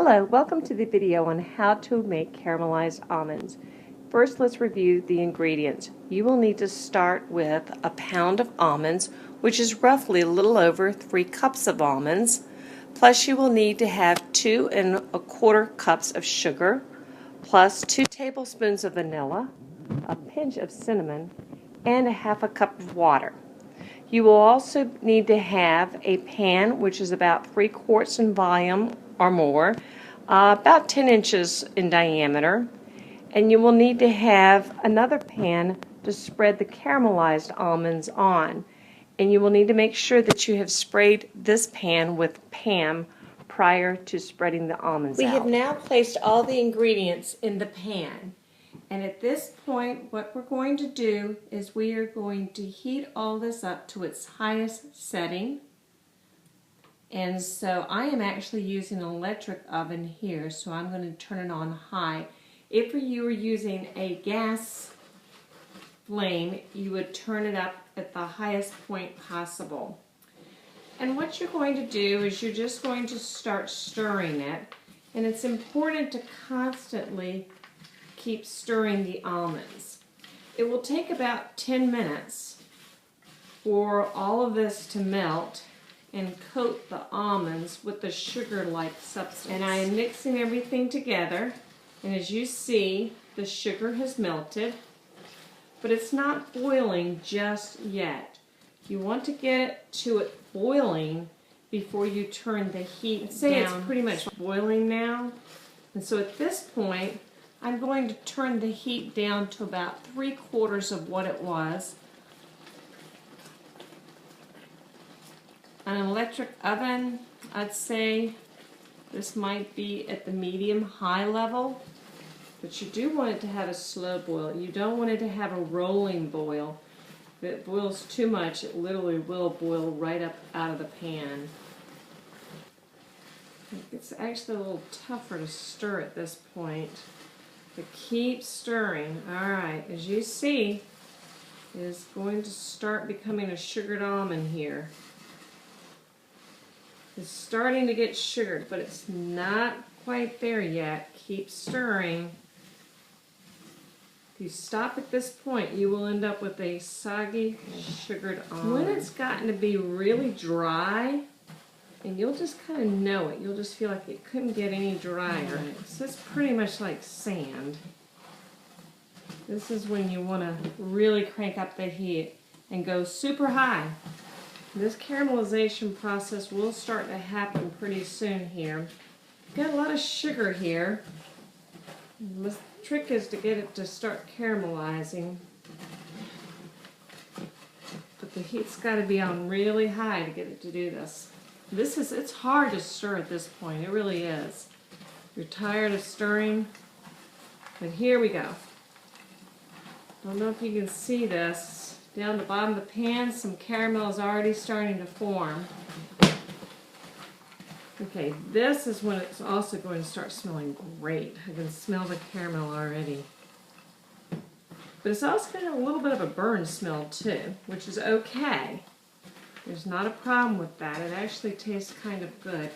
Hello, welcome to the video on how to make caramelized almonds. First, let's review the ingredients. You will need to start with a pound of almonds, which is roughly a little over 3 cups of almonds. Plus, you will need to have 2 1/4 cups of sugar, plus 2 tablespoons of vanilla, a pinch of cinnamon, and a 1/2 cup of water. You will also need to have a pan, which is about 3 quarts in volume or more, about 10 inches in diameter, and you will need to have another pan to spread the caramelized almonds on. And you will need to make sure that you have sprayed this pan with Pam prior to spreading the almonds out. We have now placed all the ingredients in the pan. And at this point, what we're going to do is we are going to heat all this up to its highest setting. And so I am actually using an electric oven here, so I'm going to turn it on high. If you were using a gas flame, you would turn it up at the highest point possible. And what you're going to do is you're just going to start stirring it. And it's important to constantly keep stirring the almonds. It will take about 10 minutes for all of this to melt and coat the almonds with the sugar-like substance. And I am mixing everything together, and as you see, the sugar has melted, but it's not boiling just yet. You want to get to it boiling before you turn the heat down. Say it's pretty much boiling now, and so at this point, I'm going to turn the heat down to about 3/4 of what it was. On an electric oven, I'd say this might be at the medium-high level, but you do want it to have a slow boil. You don't want it to have a rolling boil. If it boils too much, it literally will boil right up out of the pan. It's actually a little tougher to stir at this point. But keep stirring. Alright, as you see, it is going to start becoming a sugared almond here. It's starting to get sugared, but it's not quite there yet. Keep stirring. If you stop at this point, you will end up with a soggy, sugared almond. When it's gotten to be really dry, and you'll just kind of know it. You'll just feel like it couldn't get any drier. So it's pretty much like sand. This is when you want to really crank up the heat and go super high. This caramelization process will start to happen pretty soon here. Got a lot of sugar here. The trick is to get it to start caramelizing. But the heat's got to be on really high to get it to do this. It's hard to stir at this point, it really is. You're tired of stirring, but here we go. Don't know if you can see this. Down the bottom of the pan, some caramel is already starting to form. Okay, this is when it's also going to start smelling great. I can smell the caramel already. But it's also going to have a little bit of a burn smell too, which is okay. There's not a problem with that. It actually tastes kind of good.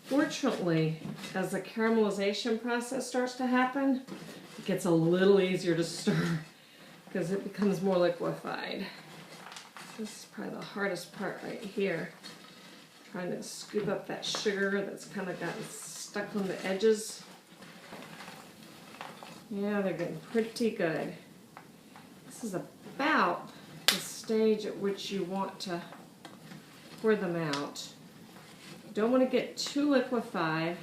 Fortunately, as the caramelization process starts to happen, it gets a little easier to stir because it becomes more liquefied. This is probably the hardest part right here. Trying to scoop up that sugar that's kind of gotten stuck on the edges. Yeah, they're getting pretty good. This is about the stage at which you want to pour them out. You don't want to get too liquefied,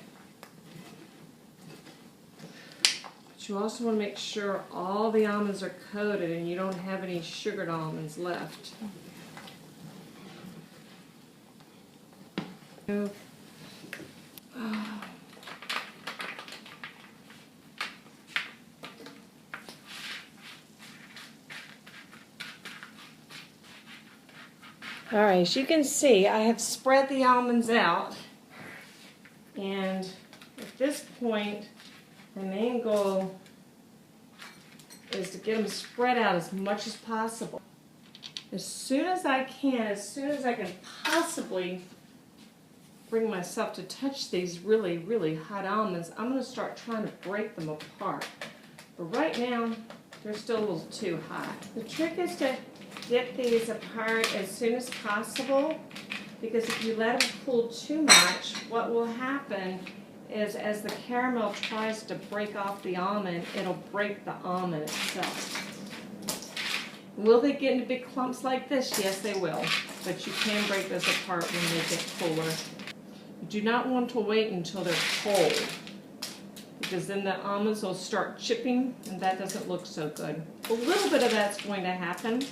but you also want to make sure all the almonds are coated and you don't have any sugared almonds left. Alright, as you can see, I have spread the almonds out, and at this point, the main goal is to get them spread out as much as possible. As soon as I can possibly bring myself to touch these really, really hot almonds, I'm going to start trying to break them apart. But right now, they're still a little too hot. The trick is to get these apart as soon as possible, because if you let them cool too much, what will happen is as the caramel tries to break off the almond, it'll break the almond itself. Will they get into big clumps like this? Yes, they will. But you can break those apart when they get cooler. You do not want to wait until they're cold, because then the almonds will start chipping, and that doesn't look so good. A little bit of that's going to happen,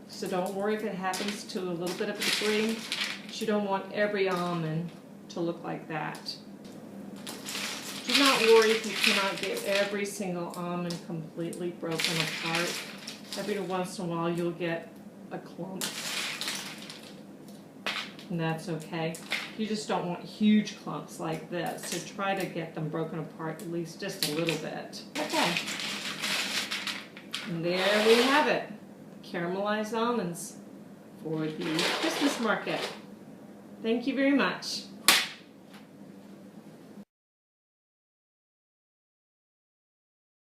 so don't worry if it happens to a little bit of a degree. But you don't want every almond to look like that. Do not worry if you cannot get every single almond completely broken apart. Every once in a while you'll get a clump, and that's okay. You just don't want huge clumps like this, so try to get them broken apart at least just a little bit. Okay, and there we have it, caramelized almonds for the Christmas market. Thank you very much.